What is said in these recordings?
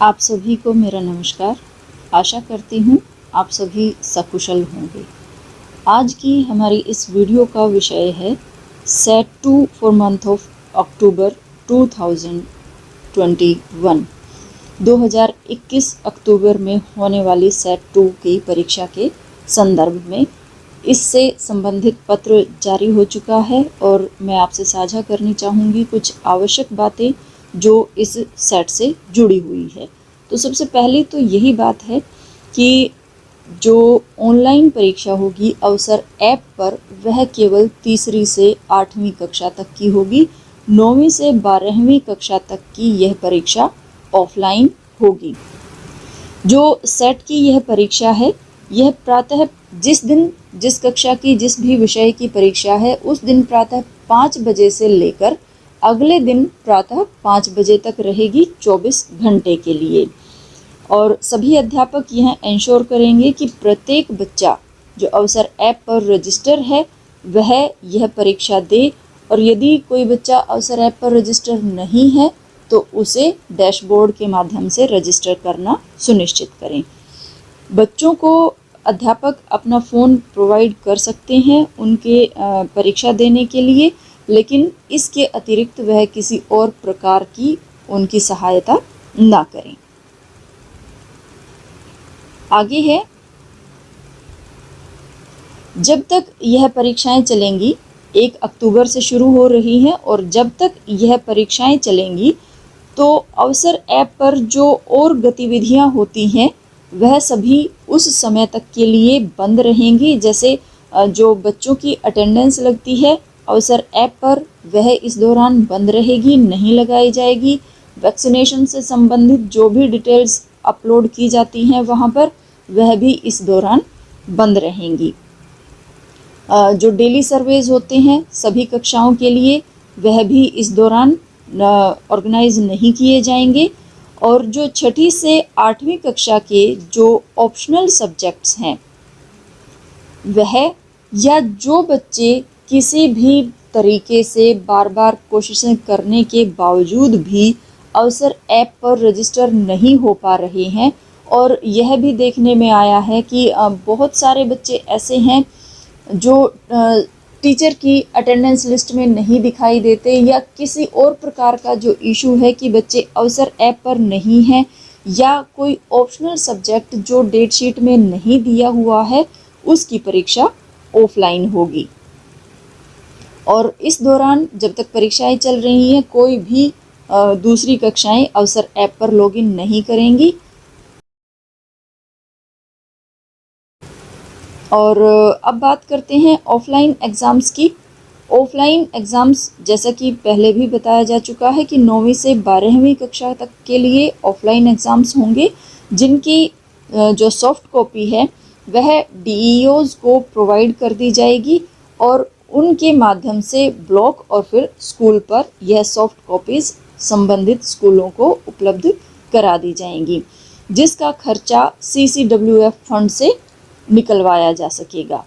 आप सभी को मेरा नमस्कार। आशा करती हूँ आप सभी सकुशल होंगे। आज की हमारी इस वीडियो का विषय है set 2 for month of October 2021। 2021 अक्टूबर में होने वाली सेट 2 की परीक्षा के संदर्भ में इससे संबंधित पत्र जारी हो चुका है और मैं आपसे साझा करनी चाहूँगी कुछ आवश्यक बातें जो इस सेट से जुड़ी हुई है। तो सबसे पहली तो यही बात है कि जो ऑनलाइन परीक्षा होगी अवसर ऐप पर वह केवल तीसरी से 8वीं कक्षा तक की होगी। 9वीं से 12वीं कक्षा तक की यह परीक्षा ऑफलाइन होगी। जो सेट की यह परीक्षा है यह प्रातः जिस दिन जिस कक्षा की जिस भी विषय की परीक्षा है उस दिन प्रातः 5 बजे से लेकर अगले दिन प्रातः 5 बजे तक रहेगी 24 घंटे के लिए। और सभी अध्यापक यह इंश्योर करेंगे कि प्रत्येक बच्चा जो अवसर ऐप पर रजिस्टर है वह यह परीक्षा दे और यदि कोई बच्चा अवसर ऐप पर रजिस्टर नहीं है तो उसे डैशबोर्ड के माध्यम से रजिस्टर करना सुनिश्चित करें। बच्चों को अध्यापक अपना फ़ोन प्रोवाइड कर सकते हैं उनके परीक्षा देने के लिए, लेकिन इसके अतिरिक्त वह किसी और प्रकार की उनकी सहायता ना करें। आगे है, जब तक यह परीक्षाएं चलेंगी 1 अक्टूबर से शुरू हो रही हैं और जब तक यह परीक्षाएं चलेंगी तो अवसर ऐप पर जो और गतिविधियां होती हैं वह सभी उस समय तक के लिए बंद रहेंगी। जैसे जो बच्चों की अटेंडेंस लगती है अवसर ऐप पर वह इस दौरान बंद रहेगी, नहीं लगाई जाएगी। वैक्सीनेशन से संबंधित जो भी डिटेल्स अपलोड की जाती हैं वहाँ पर वह भी इस दौरान बंद रहेंगी। जो डेली सर्वेज होते हैं सभी कक्षाओं के लिए वह भी इस दौरान ऑर्गेनाइज नहीं किए जाएंगे। और जो 6ठी से 8वीं कक्षा के जो ऑप्शनल सब्जेक्ट्स हैं वह या जो बच्चे किसी भी तरीके से बार बार कोशिशें करने के बावजूद भी अवसर ऐप पर रजिस्टर नहीं हो पा रहे हैं और यह भी देखने में आया है कि बहुत सारे बच्चे ऐसे हैं जो टीचर की अटेंडेंस लिस्ट में नहीं दिखाई देते या किसी और प्रकार का जो इशू है कि बच्चे अवसर ऐप पर नहीं हैं या कोई ऑप्शनल सब्जेक्ट जो डेट शीट में नहीं दिया हुआ है उसकी परीक्षा ऑफलाइन होगी। और इस दौरान जब तक परीक्षाएं चल रही हैं कोई भी दूसरी कक्षाएं अवसर ऐप पर लॉगिन नहीं करेंगी। और अब बात करते हैं ऑफलाइन एग्ज़ाम्स की। ऑफलाइन एग्ज़ाम्स जैसा कि पहले भी बताया जा चुका है कि 9वीं से 12वीं कक्षा तक के लिए ऑफलाइन एग्ज़ाम्स होंगे जिनकी जो सॉफ्ट कॉपी है वह डीईओज़ को प्रोवाइड कर दी जाएगी और उनके माध्यम से ब्लॉक और फिर स्कूल पर यह सॉफ्ट कॉपीज़ संबंधित स्कूलों को उपलब्ध करा दी जाएंगी जिसका खर्चा CCWF फंड से निकलवाया जा सकेगा।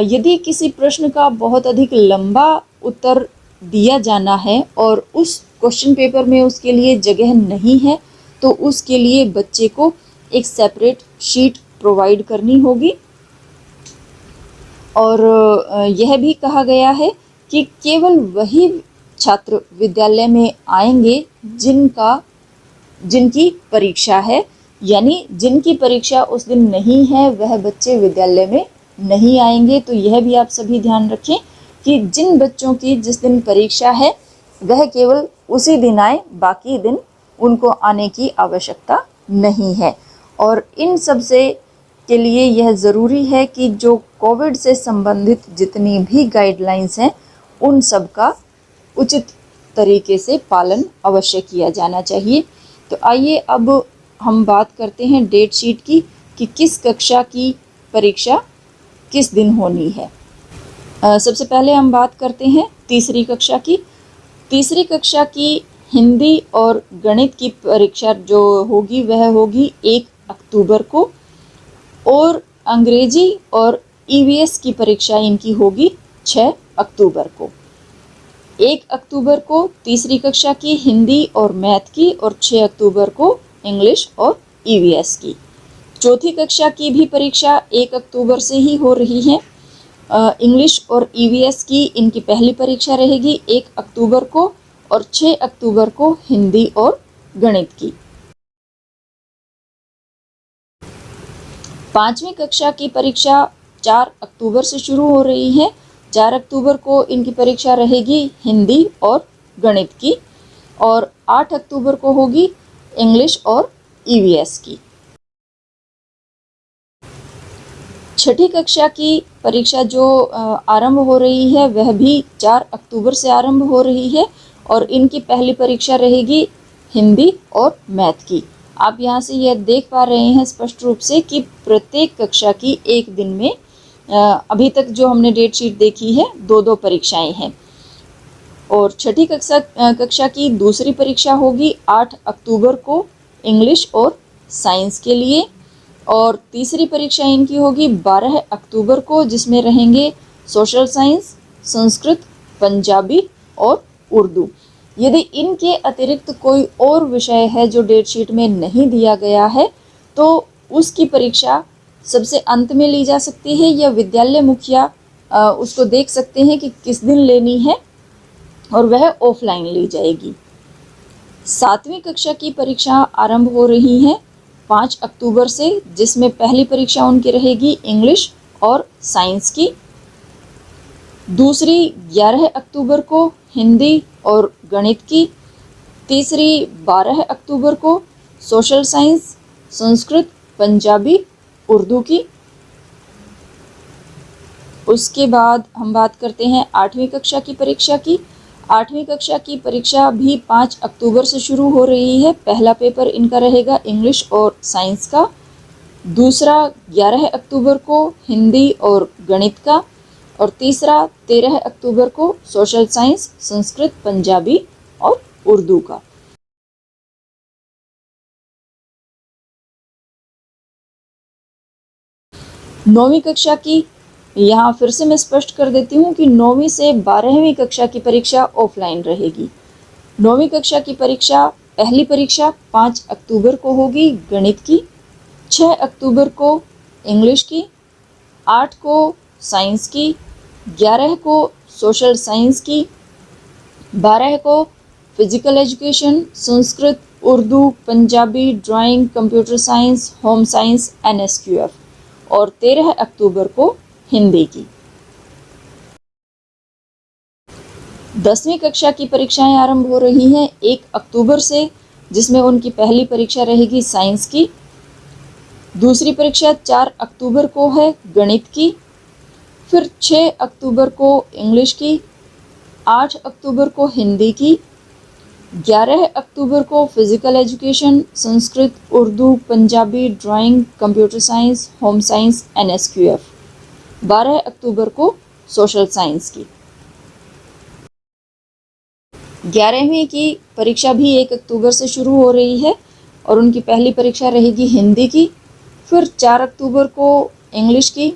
यदि किसी प्रश्न का बहुत अधिक लंबा उत्तर दिया जाना है और उस क्वेश्चन पेपर में उसके लिए जगह नहीं है तो उसके लिए बच्चे को एक सेपरेट शीट प्रोवाइड करनी होगी। और यह भी कहा गया है कि केवल वही छात्र विद्यालय में आएंगे जिनकी परीक्षा है, यानी जिनकी परीक्षा उस दिन नहीं है वह बच्चे विद्यालय में नहीं आएंगे। तो यह भी आप सभी ध्यान रखें कि जिन बच्चों की जिस दिन परीक्षा है वह केवल उसी दिन आए, बाकी दिन उनको आने की आवश्यकता नहीं है। और इन सब से के लिए यह ज़रूरी है कि जो कोविड से संबंधित जितनी भी गाइडलाइंस हैं उन सब का उचित तरीके से पालन अवश्य किया जाना चाहिए। तो आइए अब हम बात करते हैं डेट शीट की कि किस कक्षा की परीक्षा किस दिन होनी है। सबसे पहले हम बात करते हैं तीसरी कक्षा की। तीसरी कक्षा की हिंदी और गणित की परीक्षा जो होगी वह होगी 1 अक्टूबर को और अंग्रेजी और EVS की परीक्षा इनकी होगी 6 अक्टूबर को। 1 अक्टूबर को तीसरी कक्षा की हिंदी और मैथ की और 6 अक्टूबर को इंग्लिश और ईवीएस की। चौथी कक्षा की भी परीक्षा 1 अक्टूबर से ही हो रही है। इंग्लिश और ईवीएस की इनकी पहली परीक्षा रहेगी 1 अक्टूबर को और 6 अक्टूबर को हिंदी और गणित की। 5वीं कक्षा की परीक्षा 4 अक्टूबर से शुरू हो रही है। 4 अक्टूबर को इनकी परीक्षा रहेगी हिंदी और गणित की और 8 अक्टूबर को होगी इंग्लिश और ईवीएस की। छठी कक्षा की परीक्षा जो आरंभ हो रही है वह भी 4 अक्टूबर से आरंभ हो रही है और इनकी पहली परीक्षा रहेगी हिंदी और मैथ की। आप यहाँ से यह देख पा रहे हैं स्पष्ट रूप से कि प्रत्येक कक्षा की एक दिन में अभी तक जो हमने डेट शीट देखी है 2-2 परीक्षाएं हैं। और छठी कक्षा की दूसरी परीक्षा होगी 8 अक्टूबर को इंग्लिश और साइंस के लिए और तीसरी परीक्षा इनकी होगी 12 अक्टूबर को, जिसमें रहेंगे सोशल साइंस, संस्कृत, पंजाबी और उर्दू। यदि इनके अतिरिक्त कोई और विषय है जो डेट शीट में नहीं दिया गया है तो उसकी परीक्षा सबसे अंत में ली जा सकती है या विद्यालय मुखिया उसको देख सकते हैं कि किस दिन लेनी है और वह ऑफलाइन ली जाएगी। 7वीं कक्षा की परीक्षा आरंभ हो रही है 5 अक्टूबर से, जिसमें पहली परीक्षा उनकी रहेगी इंग्लिश और साइंस की। दूसरी 11 अक्टूबर को हिंदी और गणित की। तीसरी 12 अक्टूबर को सोशल साइंस, संस्कृत, पंजाबी, उर्दू की। उसके बाद हम बात करते हैं 8वीं कक्षा की परीक्षा की। 8वीं कक्षा की परीक्षा भी 5 अक्टूबर से शुरू हो रही है। पहला पेपर इनका रहेगा इंग्लिश और साइंस का। दूसरा 11 अक्टूबर को हिंदी और गणित का और तीसरा 13 अक्टूबर को सोशल साइंस, संस्कृत, पंजाबी और उर्दू का। नौवीं कक्षा की, यहाँ फिर से मैं स्पष्ट कर देती हूँ कि 9वीं से 12वीं कक्षा की परीक्षा ऑफलाइन रहेगी। 9वीं कक्षा की परीक्षा पहली परीक्षा 5 अक्टूबर को होगी गणित की, 6 अक्टूबर को इंग्लिश की, 8 को साइंस की, 11 को सोशल साइंस की, 12 को physical education, Sanskrit, Urdu, Punjabi, drawing, computer science, home science, NSQF और 13 अक्टूबर को हिंदी की। 10वीं कक्षा की परीक्षाएं आरंभ हो रही हैं 1 अक्टूबर से, जिसमें उनकी पहली परीक्षा रहेगी साइंस की। दूसरी परीक्षा 4 अक्टूबर को है गणित की, फिर 6 अक्टूबर को इंग्लिश की, 8 अक्टूबर को हिंदी की, 11 अक्टूबर को physical education, Sanskrit, Urdu, Punjabi, drawing, computer science, home science, NSQF, 12 अक्टूबर को सोशल साइंस की। 11वीं की परीक्षा भी 1 अक्टूबर से शुरू हो रही है और उनकी पहली परीक्षा रहेगी हिंदी की, फिर 4 अक्टूबर को इंग्लिश की,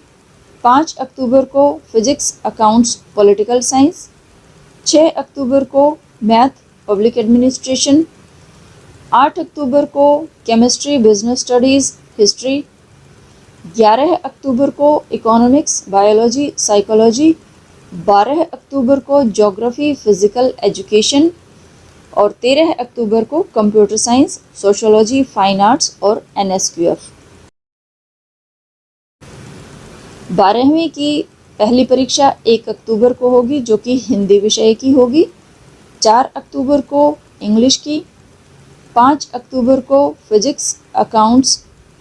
5 अक्टूबर को फिजिक्स, अकाउंट्स, पॉलिटिकल साइंस, 6 अक्टूबर को मैथ, पब्लिक एडमिनिस्ट्रेशन, 8 अक्टूबर को केमिस्ट्री, बिजनेस स्टडीज़, हिस्ट्री, 11 अक्टूबर को इकोनॉमिक्स, बायोलॉजी, साइकोलॉजी, 12 अक्टूबर को ज्योग्राफी, फिजिकल एजुकेशन और 13 अक्टूबर को computer science, sociology, fine arts और NSQF। 12वीं की पहली परीक्षा 1 अक्टूबर को होगी जो कि हिंदी विषय की होगी, 4 अक्टूबर को इंग्लिश की, 5 अक्टूबर को फिजिक्स, अकाउंट्स,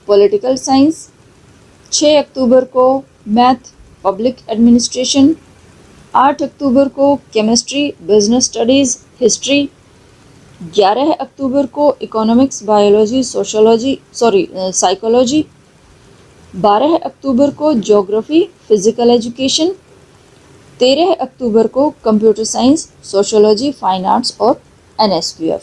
पॉलिटिकल साइंस, 6 अक्टूबर को मैथ, पब्लिक एडमिनिस्ट्रेशन, 8 अक्टूबर को केमिस्ट्री, बिजनेस स्टडीज़, हिस्ट्री, 11 अक्टूबर को इकोनॉमिक्स, बायोलॉजी, साइकोलॉजी, 12 अक्टूबर को ज्योग्राफी, फिजिकल एजुकेशन, 13 अक्टूबर को computer science, sociology, fine arts और NSQF।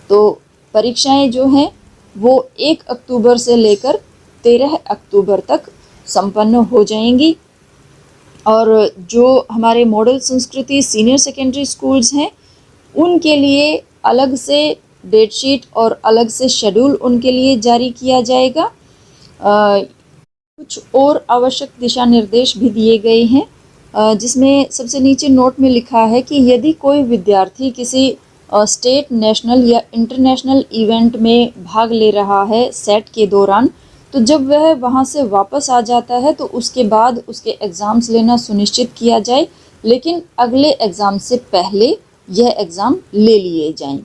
तो परीक्षाएं जो हैं वो 1 अक्टूबर से लेकर 13 अक्टूबर तक संपन्न हो जाएंगी और जो हमारे मॉडल संस्कृति सीनियर सेकेंडरी स्कूल्स हैं उनके लिए अलग से डेट शीट और अलग से शेड्यूल उनके लिए जारी किया जाएगा। कुछ और आवश्यक दिशा निर्देश भी दिए गए हैं, जिसमें सबसे नीचे नोट में लिखा है कि यदि कोई विद्यार्थी किसी स्टेट, नेशनल या इंटरनेशनल इवेंट में भाग ले रहा है सेट के दौरान, तो जब वह वहां से वापस आ जाता है तो उसके बाद उसके एग्ज़ाम्स लेना सुनिश्चित किया जाए, लेकिन अगले एग्ज़ाम से पहले यह एग्ज़ाम ले लिए जाएं।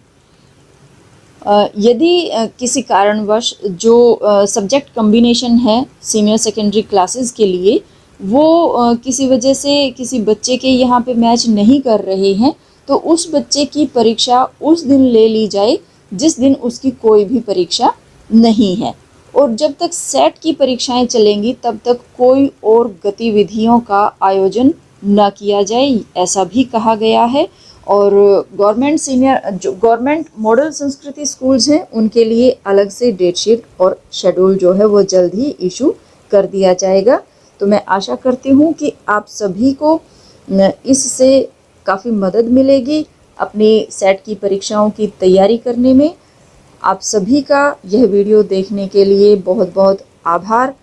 यदि किसी कारणवश जो सब्जेक्ट कम्बिनेशन है सीनियर सेकेंडरी क्लासेस के लिए वो किसी वजह से किसी बच्चे के यहाँ पे मैच नहीं कर रहे हैं, तो उस बच्चे की परीक्षा उस दिन ले ली जाए जिस दिन उसकी कोई भी परीक्षा नहीं है। और जब तक सेट की परीक्षाएं चलेंगी तब तक कोई और गतिविधियों का आयोजन न किया जाए, ऐसा भी कहा गया है। और गवर्नमेंट मॉडल संस्कृति स्कूल्स हैं उनके लिए अलग से डेट शीट और शेड्यूल जो है वो जल्द ही इशू कर दिया जाएगा। तो मैं आशा करती हूँ कि आप सभी को इससे काफ़ी मदद मिलेगी अपनी सेट की परीक्षाओं की तैयारी करने में। आप सभी का यह वीडियो देखने के लिए बहुत बहुत आभार।